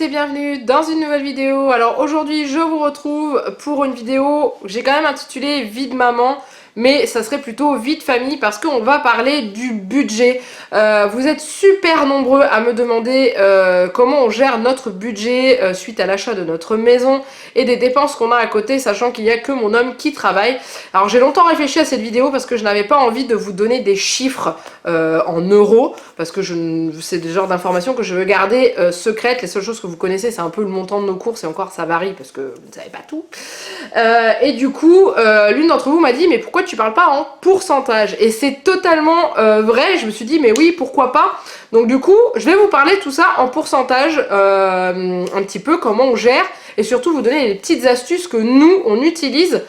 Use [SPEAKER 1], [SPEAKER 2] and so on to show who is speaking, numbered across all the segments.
[SPEAKER 1] et bienvenue dans une nouvelle vidéo. Alors aujourd'hui je vous retrouve pour une vidéo, j'ai quand même intitulé Vie de maman, mais ça serait plutôt vie de famille parce qu'on va parler du budget. Vous êtes super nombreux à me demander comment on gère notre budget suite à l'achat de notre maison et des dépenses qu'on a à côté, sachant qu'il n'y a que mon homme qui travaille. Alors j'ai longtemps réfléchi à cette vidéo parce que je n'avais pas envie de vous donner des chiffres en euros, parce que c'est des genres d'informations que je veux garder secrètes. Les seules choses que vous connaissez, c'est un peu le montant de nos courses, et encore ça varie parce que vous ne savez pas tout. Et du coup, l'une d'entre vous m'a dit mais pourquoi tu parles pas en pourcentage? Et c'est totalement vrai. Je me suis dit mais oui, pourquoi pas. Donc du coup, je vais vous parler de tout ça en pourcentage, un petit peu comment on gère, et surtout vous donner les petites astuces que nous on utilise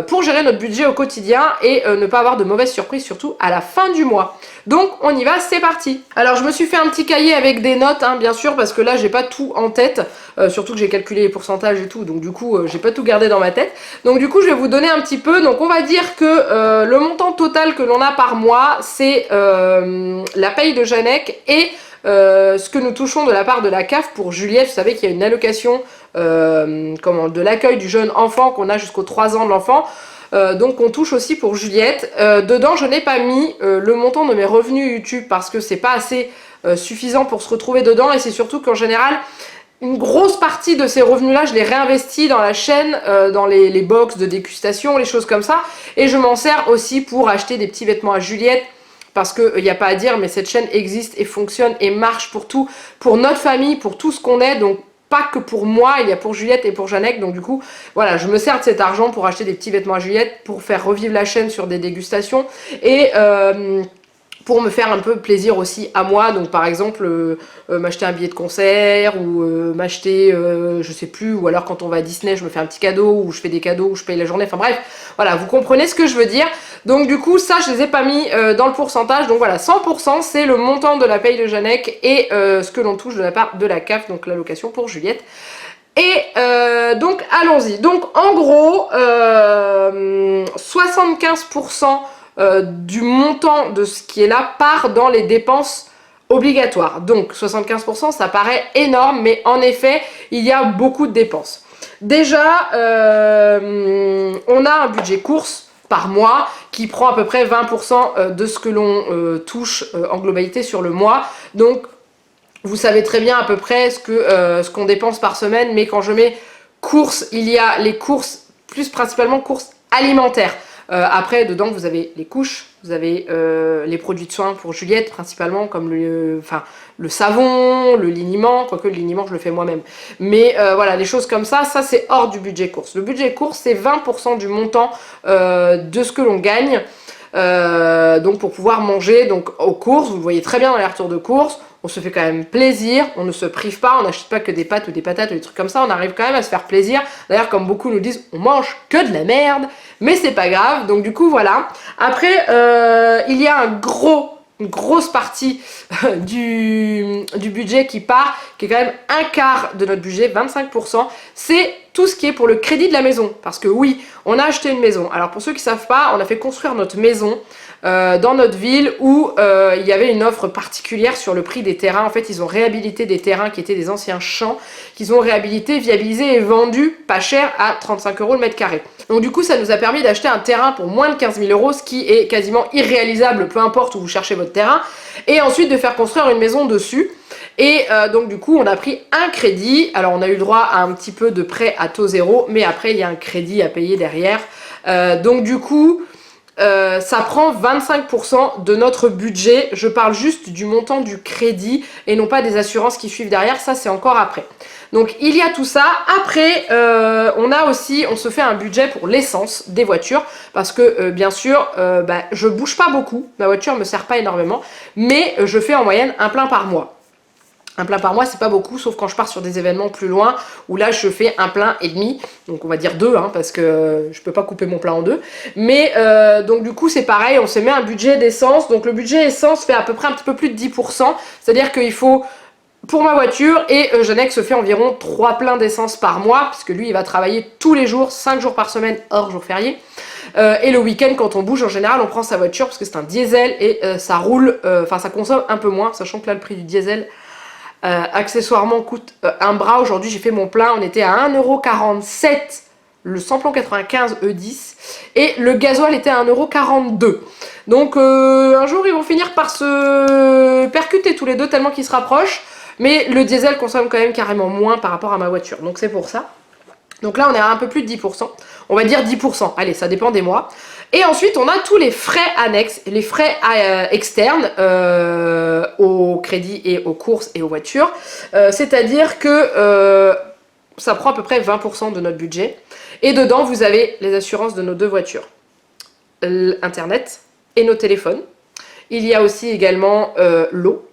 [SPEAKER 1] pour gérer notre budget au quotidien et ne pas avoir de mauvaises surprises, surtout à la fin du mois. Donc on y va, c'est parti. Alors je me suis fait un petit cahier avec des notes, hein, bien sûr, parce que là j'ai pas tout en tête, surtout que j'ai calculé les pourcentages et tout, donc du coup j'ai pas tout gardé dans ma tête. Donc du coup je vais vous donner un petit peu. Donc on va dire que le montant total que l'on a par mois, c'est la paye de Janec et ce que nous touchons de la part de la CAF pour Juliette. Vous savez qu'il y a une allocation de l'accueil du jeune enfant qu'on a jusqu'aux 3 ans de l'enfant. Donc on touche aussi pour Juliette. Dedans je n'ai pas mis le montant de mes revenus YouTube parce que c'est pas assez suffisant pour se retrouver dedans, et c'est surtout qu'en général une grosse partie de ces revenus là je les réinvestis dans la chaîne, dans les box de dégustation, les choses comme ça, et je m'en sers aussi pour acheter des petits vêtements à Juliette. Parce qu'il n'y a pas à dire, mais cette chaîne existe et fonctionne et marche pour tout, pour notre famille, pour tout ce qu'on est. Donc pas que pour moi, il y a pour Juliette et pour Janec. Donc du coup, voilà, je me sers de cet argent pour acheter des petits vêtements à Juliette, pour faire revivre la chaîne sur des dégustations, et pour me faire un peu plaisir aussi à moi. Donc par exemple m'acheter un billet de concert, ou m'acheter je sais plus, ou alors quand on va à Disney je me fais un petit cadeau, ou je fais des cadeaux, ou je paye la journée, enfin bref, voilà, vous comprenez ce que je veux dire. Donc du coup ça je les ai pas mis dans le pourcentage. Donc voilà, 100% c'est le montant de la paye de Janec et ce que l'on touche de la part de la CAF, donc l'allocation pour Juliette. Et donc allons-y. Donc en gros 75% du montant de ce qui est là part dans les dépenses obligatoires. Donc 75% ça paraît énorme, mais en effet il y a beaucoup de dépenses. Déjà on a un budget course par mois qui prend à peu près 20% de ce que l'on touche en globalité sur le mois. Donc vous savez très bien à peu près ce qu'on dépense par semaine, mais quand je mets courses, il y a les courses, plus principalement courses alimentaires. Après, dedans, vous avez les couches, vous avez les produits de soins pour Juliette, principalement, comme le savon, le liniment, quoique le liniment, je le fais moi-même. Mais voilà, les choses comme ça c'est hors du budget course. Le budget course, c'est 20% du montant de ce que l'on gagne, donc pour pouvoir manger donc aux courses. Vous le voyez très bien dans les retours de courses. On se fait quand même plaisir, on ne se prive pas, on n'achète pas que des pâtes ou des patates ou des trucs comme ça, on arrive quand même à se faire plaisir. D'ailleurs, comme beaucoup nous disent, on mange que de la merde, mais c'est pas grave. Donc du coup voilà. Après il y a une grosse partie du budget qui part, qui est quand même un quart de notre budget, 25%, c'est tout ce qui est pour le crédit de la maison. Parce que oui, on a acheté une maison. Alors pour ceux qui ne savent pas, on a fait construire notre maison dans notre ville où il y avait une offre particulière sur le prix des terrains. En fait, ils ont réhabilité des terrains qui étaient des anciens champs, qu'ils ont réhabilité, viabilisé et vendu pas cher à 35 € le mètre carré. Donc du coup, ça nous a permis d'acheter un terrain pour moins de 15 000 €, ce qui est quasiment irréalisable, peu importe où vous cherchez votre terrain, et ensuite de faire construire une maison dessus. Et donc du coup on a pris un crédit. Alors on a eu le droit à un petit peu de prêt à taux zéro, mais après il y a un crédit à payer derrière. Donc du coup ça prend 25% de notre budget. Je parle juste du montant du crédit et non pas des assurances qui suivent derrière, ça c'est encore après. Donc il y a tout ça. Après on se fait un budget pour l'essence des voitures, parce que bien sûr je bouge pas beaucoup, ma voiture me sert pas énormément, mais je fais en moyenne un plein par mois. Un plein par mois c'est pas beaucoup, sauf quand je pars sur des événements plus loin où là je fais un plein et demi, donc on va dire 2 hein, parce que je peux pas couper mon plein en deux. Mais donc du coup c'est pareil, on se met un budget d'essence. Donc le budget essence fait à peu près un petit peu plus de 10%, c'est à dire qu'il faut pour ma voiture, et Janec se fait environ 3 pleins d'essence par mois, puisque lui il va travailler tous les jours, 5 jours par semaine hors jour férié. Et le week-end quand on bouge en général on prend sa voiture parce que c'est un diesel et ça roule, ça consomme un peu moins, sachant que là le prix du diesel accessoirement coûte un bras. Aujourd'hui j'ai fait mon plein, on était à 1,47 €, le samplon 95 E10, et le gasoil était à 1,42 €. Donc un jour ils vont finir par se percuter tous les deux tellement qu'ils se rapprochent, mais le diesel consomme quand même carrément moins par rapport à ma voiture, donc c'est pour ça. Donc là on est à un peu plus de 10%, on va dire 10%, allez ça dépend des mois. Et ensuite on a tous les frais annexes, les frais externes au crédit et aux courses et aux voitures, c'est-à-dire que ça prend à peu près 20% de notre budget. Et dedans vous avez les assurances de nos deux voitures, l'internet et nos téléphones. Il y a aussi également l'eau,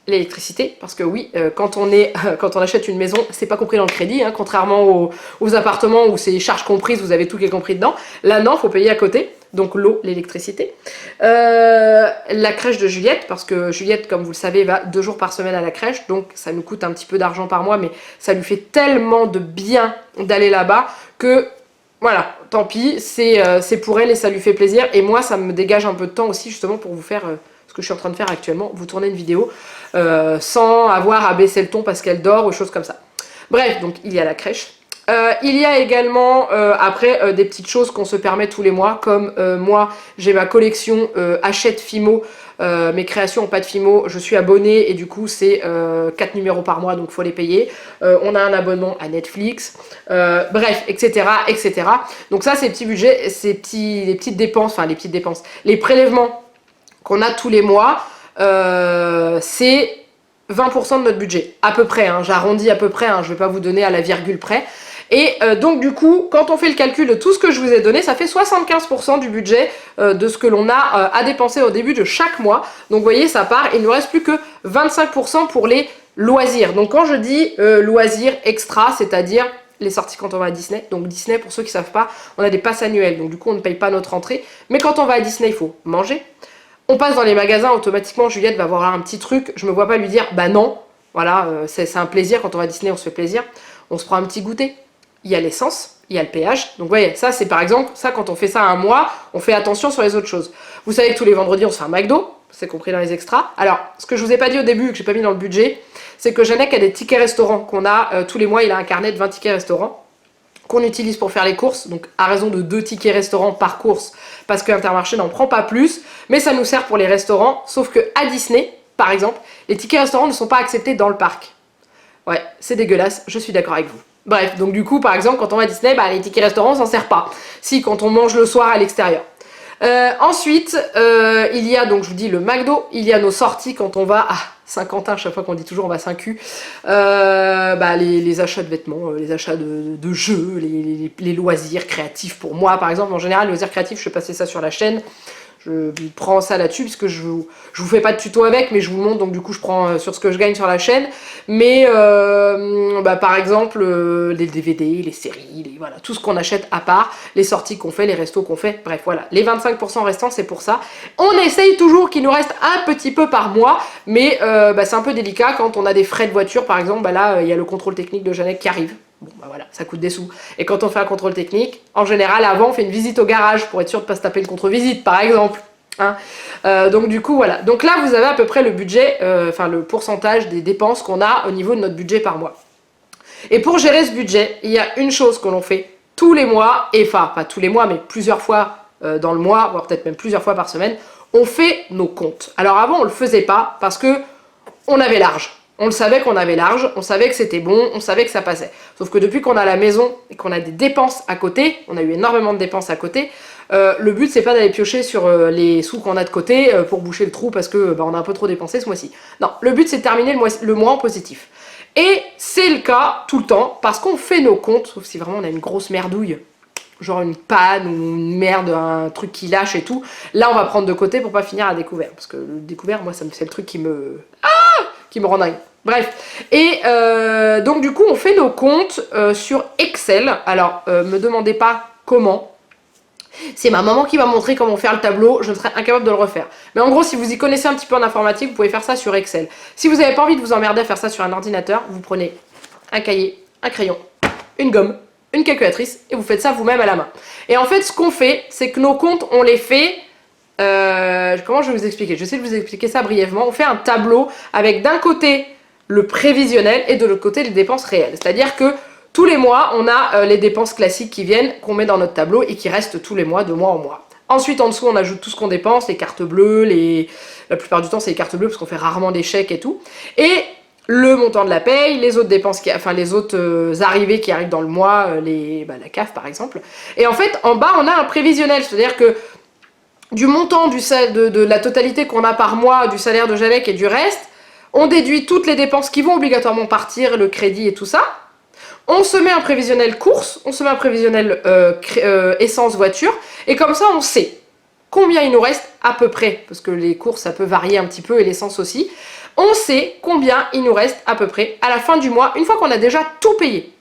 [SPEAKER 1] l'électricité, parce que oui, quand on achète une maison, c'est pas compris dans le crédit, hein, contrairement aux appartements où c'est charges comprises, vous avez tout qui est compris dedans. Là non, faut payer à côté, donc l'eau, l'électricité. La crèche de Juliette, parce que Juliette, comme vous le savez, va 2 jours par semaine à la crèche, donc ça nous coûte un petit peu d'argent par mois, mais ça lui fait tellement de bien d'aller là-bas que voilà, tant pis, c'est pour elle et ça lui fait plaisir. Et moi, ça me dégage un peu de temps aussi, justement, pour vous faire ce que je suis en train de faire actuellement, vous tourner une vidéo sans avoir à baisser le ton parce qu'elle dort ou choses comme ça. Bref, donc il y a la crèche. Il y a également après des petites choses qu'on se permet tous les mois, comme moi j'ai ma collection Hachette Fimo, mes créations en pâte Fimo, je suis abonnée et du coup c'est 4 numéros par mois donc il faut les payer. On a un abonnement à Netflix, bref, etc. etc. Donc ça c'est petits budgets, les petites dépenses, enfin les petites dépenses, les prélèvements qu'on a tous les mois, c'est 20% de notre budget, à peu près, hein, j'arrondis à peu près, hein, je ne vais pas vous donner à la virgule près. Et donc du coup, quand on fait le calcul de tout ce que je vous ai donné, ça fait 75% du budget de ce que l'on a à dépenser au début de chaque mois. Donc vous voyez, ça part, il ne nous reste plus que 25% pour les loisirs. Donc quand je dis loisirs extra, c'est-à-dire les sorties quand on va à Disney. Donc Disney, pour ceux qui ne savent pas, on a des passes annuelles, donc du coup on ne paye pas notre entrée. Mais quand on va à Disney, il faut manger. On passe dans les magasins, automatiquement Juliette va voir un petit truc, je me vois pas lui dire bah non, voilà, c'est un plaisir, quand on va à Disney on se fait plaisir, on se prend un petit goûter. Il y a l'essence, il y a le péage, donc vous voyez, ça c'est par exemple, ça quand on fait ça un mois, on fait attention sur les autres choses. Vous savez que tous les vendredis on se fait un McDo, c'est compris dans les extras. Alors, ce que je vous ai pas dit au début, que j'ai pas mis dans le budget, c'est que Janek a des tickets restaurants qu'on a tous les mois, il a un carnet de 20 tickets restaurants qu'on utilise pour faire les courses, donc à raison de 2 tickets restaurants par course, parce que Intermarché n'en prend pas plus, mais ça nous sert pour les restaurants, sauf que à Disney, par exemple, les tickets restaurants ne sont pas acceptés dans le parc. Ouais, c'est dégueulasse, je suis d'accord avec vous. Bref, donc du coup, par exemple, quand on va à Disney, bah, les tickets restaurants, on s'en sert pas. Si, quand on mange le soir à l'extérieur. Ensuite, il y a, donc je vous dis, le McDo, il y a nos sorties quand on va à Saint-Quentin, chaque fois qu'on dit toujours on va à Saint-Cu, bah, les achats de vêtements, les achats de jeux, les loisirs créatifs pour moi, par exemple. En général, les loisirs créatifs, je fais passer ça sur la chaîne. Je prends ça là-dessus puisque je vous fais pas de tuto avec, mais je vous le montre, donc du coup je prends sur ce que je gagne sur la chaîne. Mais bah, par exemple les DVD, les séries, voilà, tout ce qu'on achète à part, les sorties qu'on fait, les restos qu'on fait, bref voilà. Les 25% restants c'est pour ça. On essaye toujours qu'il nous reste un petit peu par mois, mais bah, c'est un peu délicat quand on a des frais de voiture par exemple, bah, là il y a le contrôle technique de Janek qui arrive. Bon bah voilà, ça coûte des sous. Et quand on fait un contrôle technique, en général avant on fait une visite au garage pour être sûr de ne pas se taper une contre-visite par exemple. Hein. Donc du coup voilà, donc là vous avez à peu près le budget, enfin le pourcentage des dépenses qu'on a au niveau de notre budget par mois. Et pour gérer ce budget, il y a une chose que l'on fait tous les mois, et enfin pas tous les mois mais plusieurs fois dans le mois, voire peut-être même plusieurs fois par semaine, on fait nos comptes. Alors avant on le faisait pas parce que on avait large. On le savait qu'on avait large, on savait que c'était bon, on savait que ça passait. Sauf que depuis qu'on a la maison et qu'on a des dépenses à côté, on a eu énormément de dépenses à côté, le but c'est pas d'aller piocher sur les sous qu'on a de côté pour boucher le trou parce que bah, on a un peu trop dépensé ce mois-ci. Non, le but c'est de terminer le mois en positif. Et c'est le cas tout le temps parce qu'on fait nos comptes, sauf si vraiment on a une grosse merdouille, genre une panne ou une merde, un truc qui lâche et tout. Là on va prendre de côté pour pas finir à découvert. Parce que le découvert, moi c'est le truc qui me rend dingue. Bref, et donc du coup on fait nos comptes sur Excel. Alors me demandez pas comment, c'est ma maman qui m'a montré comment faire le tableau, je ne serais incapable de le refaire. Mais en gros si vous y connaissez un petit peu en informatique, vous pouvez faire ça sur Excel. Si vous n'avez pas envie de vous emmerder à faire ça sur un ordinateur, vous prenez un cahier, un crayon, une gomme, une calculatrice et vous faites ça vous-même à la main. Et en fait ce qu'on fait, c'est que nos comptes on les fait... comment je vais vous expliquer? Je vais essayer de vous expliquer ça brièvement. On fait un tableau avec d'un côté le prévisionnel et de l'autre côté les dépenses réelles. C'est-à-dire que tous les mois, on a les dépenses classiques qui viennent, qu'on met dans notre tableau et qui restent tous les mois, de mois en mois. Ensuite, en dessous, on ajoute tout ce qu'on dépense, les cartes bleues, la plupart du temps, c'est les cartes bleues parce qu'on fait rarement des chèques et tout. Et le montant de la paye, les autres dépenses, les autres arrivées qui arrivent dans le mois, la CAF par exemple. Et en fait, en bas, on a un prévisionnel, c'est-à-dire que du montant de la totalité qu'on a par mois, du salaire de Janec et du reste, on déduit toutes les dépenses qui vont obligatoirement partir, le crédit et tout ça. On se met un prévisionnel course, on se met un prévisionnel essence voiture, et comme ça on sait combien il nous reste à peu près, parce que les courses ça peut varier un petit peu et l'essence aussi, on sait combien il nous reste à peu près à la fin du mois, une fois qu'on a déjà tout payé.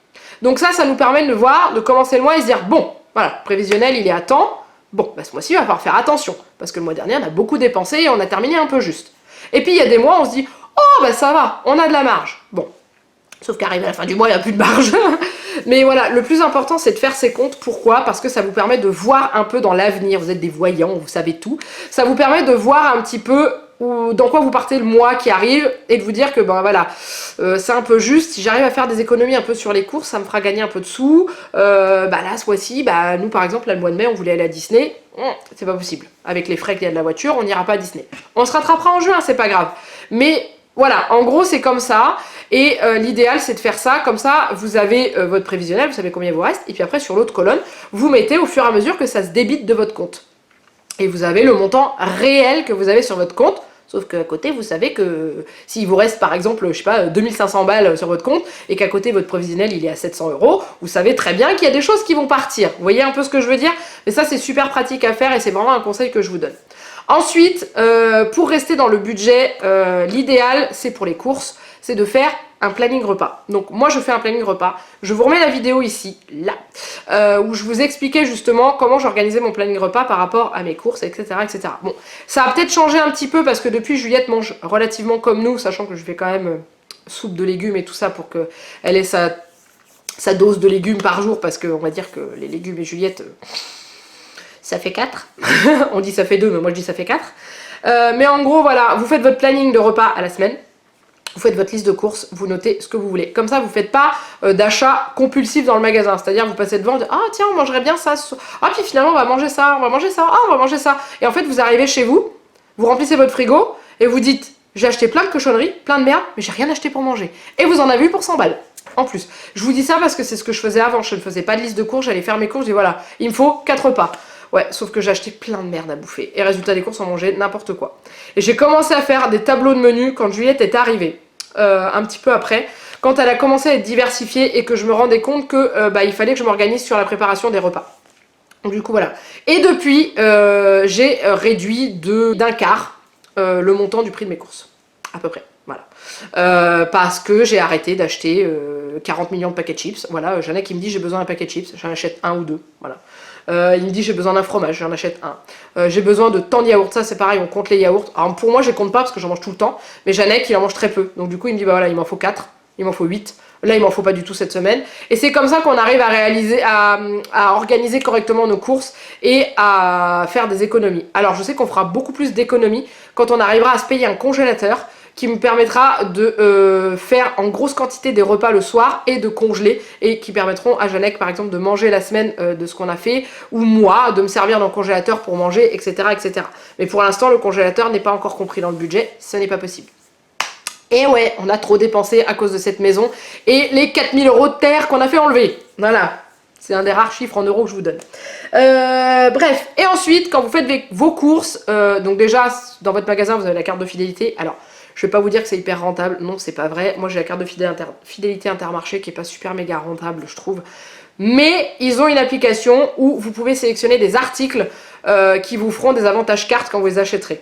[SPEAKER 1] Donc ça nous permet de voir, de commencer le mois et se dire, bon, voilà, prévisionnel il est à temps, bon, ce mois-ci il va falloir faire attention, parce que le mois dernier on a beaucoup dépensé et on a terminé un peu juste. Et puis il y a des mois où on se dit, oh ça va, on a de la marge, bon. Sauf qu'arrivé à la fin du mois, il n'y a plus de marge. Mais voilà, le plus important, c'est de faire ses comptes. Pourquoi? Parce que ça vous permet de voir un peu dans l'avenir. Vous êtes des voyants, vous savez tout. Ça vous permet de voir un petit peu dans quoi vous partez le mois qui arrive et de vous dire que c'est un peu juste. Si j'arrive à faire des économies un peu sur les courses, ça me fera gagner un peu de sous. Là, ce mois-ci, nous par exemple, là, le mois de mai, on voulait aller à Disney. C'est pas possible. Avec les frais qu'il y a de la voiture, on n'ira pas à Disney. On se rattrapera en juin, c'est pas grave. Mais voilà, en gros, c'est comme ça. Et l'idéal, c'est de faire ça. Comme ça, vous avez votre prévisionnel, vous savez combien il vous reste. Et puis après, sur l'autre colonne, vous mettez au fur et à mesure que ça se débite de votre compte. Et vous avez le montant réel que vous avez sur votre compte. Sauf qu'à côté, vous savez que s'il vous reste par exemple, je sais pas, 2500 balles sur votre compte et qu'à côté votre prévisionnel il est à 700 €, vous savez très bien qu'il y a des choses qui vont partir. Vous voyez un peu ce que je veux dire? Mais ça, c'est super pratique à faire et c'est vraiment un conseil que je vous donne. Ensuite, pour rester dans le budget, l'idéal, c'est pour les courses, c'est de faire un planning repas. Donc moi je fais un planning repas, je vous remets la vidéo ici, là, où je vous expliquais justement comment j'organisais mon planning repas par rapport à mes courses, etc. etc. Bon, ça a peut-être changé un petit peu parce que depuis Juliette mange relativement comme nous, sachant que je fais quand même soupe de légumes et tout ça pour qu'elle ait sa dose de légumes par jour, parce qu'on va dire que les légumes et Juliette, ça fait 4. On dit ça fait 2, mais moi je dis ça fait 4. Mais en gros voilà, vous faites votre planning de repas à la semaine. Vous faites votre liste de courses, vous notez ce que vous voulez. Comme ça, vous ne faites pas d'achat compulsif dans le magasin. C'est-à-dire, vous passez devant, ah tiens, on mangerait bien ça. Ah, puis finalement, on va manger ça, on va manger ça, ah, on va manger ça. Et en fait, vous arrivez chez vous, vous remplissez votre frigo et vous dites, j'ai acheté plein de cochonneries, plein de merde, mais j'ai rien acheté pour manger. Et vous en avez eu pour 100 balles. En plus, je vous dis ça parce que c'est ce que je faisais avant. Je ne faisais pas de liste de courses, j'allais faire mes courses, je dis voilà, il me faut 4 repas. Ouais, sauf que j'ai acheté plein de merde à bouffer. Et résultat des courses, on mangeait n'importe quoi. Et j'ai commencé à faire des tableaux de menus quand Juliette est arrivée. Un petit peu après, quand elle a commencé à être diversifiée et que je me rendais compte que il fallait que je m'organise sur la préparation des repas. Donc du coup voilà. Et depuis, j'ai réduit d'un quart le montant du prix de mes courses. À peu près. Voilà. Parce que j'ai arrêté d'acheter 40 millions de paquets de chips. Voilà, j'en ai qui me dit j'ai besoin d'un paquet de chips, j'en achète un ou deux. Voilà. Il me dit j'ai besoin d'un fromage, j'en achète un. J'ai besoin de tant de yaourts, ça c'est pareil, on compte les yaourts. Alors pour moi je les compte pas parce que j'en mange tout le temps, mais Janec il en mange très peu. Donc du coup il me dit bah voilà, il m'en faut 4, il m'en faut 8. Là il m'en faut pas du tout cette semaine. Et c'est comme ça qu'on arrive à organiser correctement nos courses et à faire des économies. Alors je sais qu'on fera beaucoup plus d'économies quand on arrivera à se payer un congélateur qui me permettra de faire en grosse quantité des repas le soir et de congeler, et qui permettront à Janec par exemple de manger la semaine de ce qu'on a fait, ou moi de me servir dans le congélateur pour manger, etc. etc. Mais pour l'instant le congélateur n'est pas encore compris dans le budget, ce n'est pas possible. Et ouais, on a trop dépensé à cause de cette maison et les 4000 € de terre qu'on a fait enlever. Voilà, c'est un des rares chiffres en euros que je vous donne. Bref, et ensuite quand vous faites vos courses, donc déjà dans votre magasin vous avez la carte de fidélité. Alors je vais pas vous dire que c'est hyper rentable, non c'est pas vrai. Moi j'ai la carte de fidélité Intermarché qui est pas super méga rentable je trouve. Mais ils ont une application où vous pouvez sélectionner des articles qui vous feront des avantages cartes quand vous les achèterez.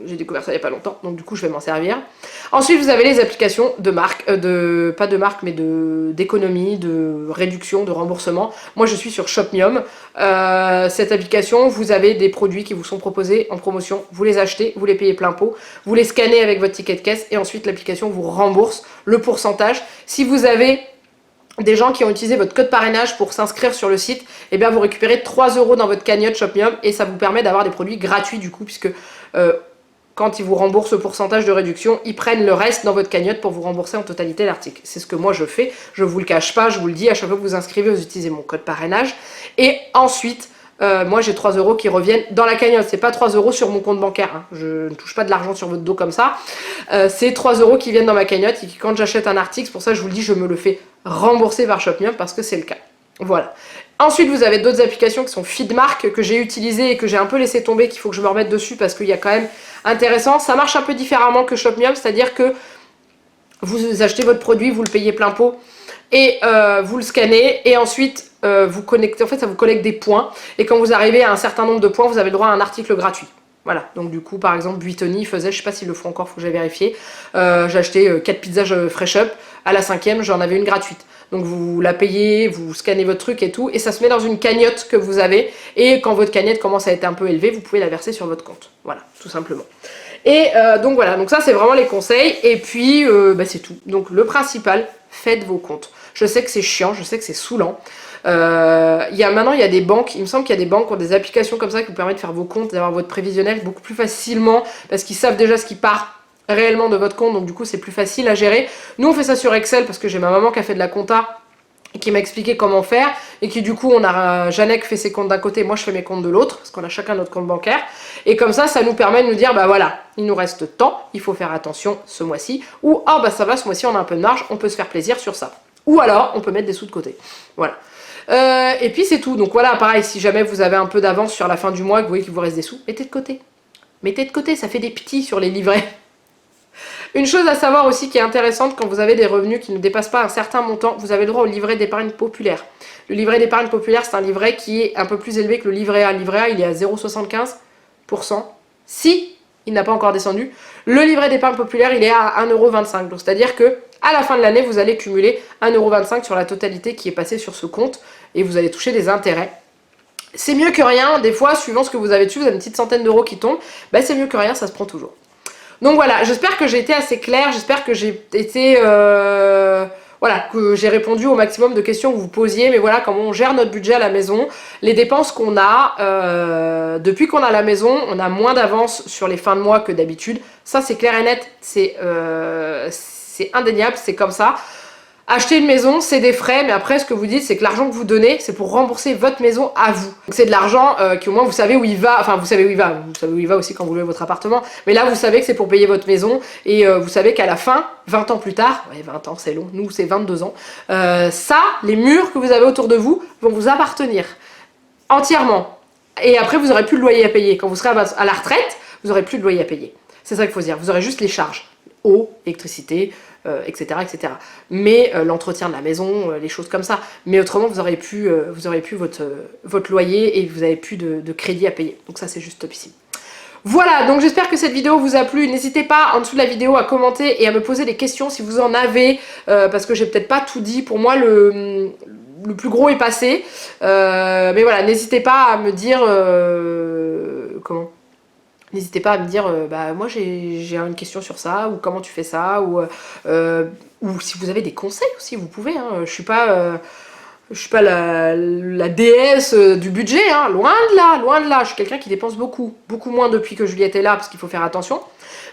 [SPEAKER 1] J'ai découvert ça il n'y a pas longtemps, donc du coup je vais m'en servir. Ensuite vous avez les applications de marque, pas de marque mais d'économie, de réduction, de remboursement. Moi je suis sur Shopmium. Cette application, vous avez des produits qui vous sont proposés en promotion, vous les achetez, vous les payez plein pot, vous les scannez avec votre ticket de caisse et ensuite l'application vous rembourse le pourcentage. Si vous avez des gens qui ont utilisé votre code parrainage pour s'inscrire sur le site, et eh bien vous récupérez 3 € dans votre cagnotte Shopmium et ça vous permet d'avoir des produits gratuits du coup, puisque quand ils vous remboursent le pourcentage de réduction, ils prennent le reste dans votre cagnotte pour vous rembourser en totalité l'article. C'est ce que moi je fais, je vous le cache pas, je vous le dis, à chaque fois que vous inscrivez, vous utilisez mon code parrainage. Et ensuite, moi j'ai 3 € qui reviennent dans la cagnotte, c'est pas 3 € sur mon compte bancaire, hein. Je ne touche pas de l'argent sur votre dos comme ça, c'est 3 € qui viennent dans ma cagnotte et quand j'achète un article, c'est pour ça que je vous le dis, je me le fais rembourser par ShopMium parce que c'est le cas. Voilà. Ensuite, vous avez d'autres applications qui sont Feedmark que j'ai utilisées et que j'ai un peu laissé tomber, qu'il faut que je me remette dessus parce qu'il y a quand même intéressant. Ça marche un peu différemment que ShopMium, c'est-à-dire que vous achetez votre produit, vous le payez plein pot et vous le scannez et ensuite vous connectez, en fait ça vous collecte des points et quand vous arrivez à un certain nombre de points, vous avez le droit à un article gratuit. Voilà, donc du coup par exemple Buitoni faisait, je sais pas s'ils le font encore, faut que j'aille vérifier, j'ai acheté 4 pizzas Fresh Up, à la 5e j'en avais une gratuite. Donc vous la payez, vous scannez votre truc et tout, et ça se met dans une cagnotte que vous avez, et quand votre cagnotte commence à être un peu élevée, vous pouvez la verser sur votre compte. Voilà, tout simplement. Et donc voilà, donc ça c'est vraiment les conseils, et puis c'est tout. Donc le principal, faites vos comptes. Je sais que c'est chiant, je sais que c'est saoulant. Maintenant il y a des banques, il me semble qu'il y a des banques qui ont des applications comme ça qui vous permettent de faire vos comptes, d'avoir votre prévisionnel beaucoup plus facilement, parce qu'ils savent déjà ce qui part réellement de votre compte, donc du coup c'est plus facile à gérer. Nous on fait ça sur Excel parce que j'ai ma maman qui a fait de la compta et qui m'a expliqué comment faire, et qui du coup on a Janek fait ses comptes d'un côté, moi je fais mes comptes de l'autre, parce qu'on a chacun notre compte bancaire, et comme ça nous permet de nous dire bah voilà, il nous reste tant, il faut faire attention ce mois-ci, ou ah bah ça va, ce mois-ci on a un peu de marge, on peut se faire plaisir sur ça, ou alors on peut mettre des sous de côté, voilà. Et puis c'est tout, donc voilà, pareil, si jamais vous avez un peu d'avance sur la fin du mois, que vous voyez qu'il vous reste des sous, mettez de côté. Mettez de côté, ça fait des petits sur les livrets. Une chose à savoir aussi qui est intéressante, quand vous avez des revenus qui ne dépassent pas un certain montant, vous avez le droit au livret d'épargne populaire. Le livret d'épargne populaire, c'est un livret qui est un peu plus élevé que le livret A. Le livret A, il est à 0,75%. Si il n'a pas encore descendu, le livret d'épargne populaire, il est à 1,25 €. Donc c'est-à-dire que à la fin de l'année, vous allez cumuler 1,25 € sur la totalité qui est passée sur ce compte et vous allez toucher des intérêts. C'est mieux que rien, des fois, suivant ce que vous avez dessus, vous avez une petite centaine d'euros qui tombent, c'est mieux que rien, ça se prend toujours. Donc voilà, j'espère que j'ai été assez claire, j'espère que j'ai été... voilà, que j'ai répondu au maximum de questions que vous posiez, mais voilà comment on gère notre budget à la maison, les dépenses qu'on a, depuis qu'on a la maison, on a moins d'avance sur les fins de mois que d'habitude, ça c'est clair et net, c'est indéniable, c'est comme ça. Acheter une maison, c'est des frais, mais après ce que vous dites, c'est que l'argent que vous donnez, c'est pour rembourser votre maison à vous. C'est de l'argent qui au moins vous savez où il va, enfin vous savez où il va aussi quand vous louez votre appartement, mais là vous savez que c'est pour payer votre maison, et vous savez qu'à la fin, 20 ans plus tard, ouais 20 ans c'est long, nous c'est 22 ans, les murs que vous avez autour de vous vont vous appartenir entièrement. Et après vous aurez plus de loyer à payer. Quand vous serez à la retraite, vous aurez plus de loyer à payer. C'est ça qu'il faut se dire, vous aurez juste les charges, eau, électricité, etc., etc. Mais l'entretien de la maison, les choses comme ça. Mais autrement, vous aurez plus votre loyer et vous n'avez plus de crédit à payer. Donc ça, c'est juste topissime. Voilà, donc j'espère que cette vidéo vous a plu. N'hésitez pas en dessous de la vidéo à commenter et à me poser des questions si vous en avez, parce que j'ai peut-être pas tout dit. Pour moi, le plus gros est passé. Mais voilà, n'hésitez pas à me dire... N'hésitez pas à me dire, moi j'ai une question sur ça, ou comment tu fais ça, ou si vous avez des conseils aussi, vous pouvez, hein. Je suis pas la déesse du budget, hein. Loin de là, je suis quelqu'un qui dépense beaucoup moins depuis que Juliette est là, parce qu'il faut faire attention.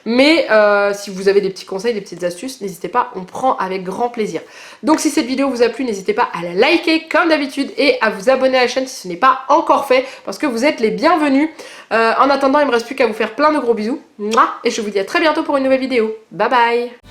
[SPEAKER 1] Mais si vous avez des petits conseils, des petites astuces, n'hésitez pas, on prend avec grand plaisir. Donc si cette vidéo vous a plu, n'hésitez pas à la liker comme d'habitude et à vous abonner à la chaîne si ce n'est pas encore fait, parce que vous êtes les bienvenus. En attendant, il ne me reste plus qu'à vous faire plein de gros bisous. Et je vous dis à très bientôt pour une nouvelle vidéo. Bye bye.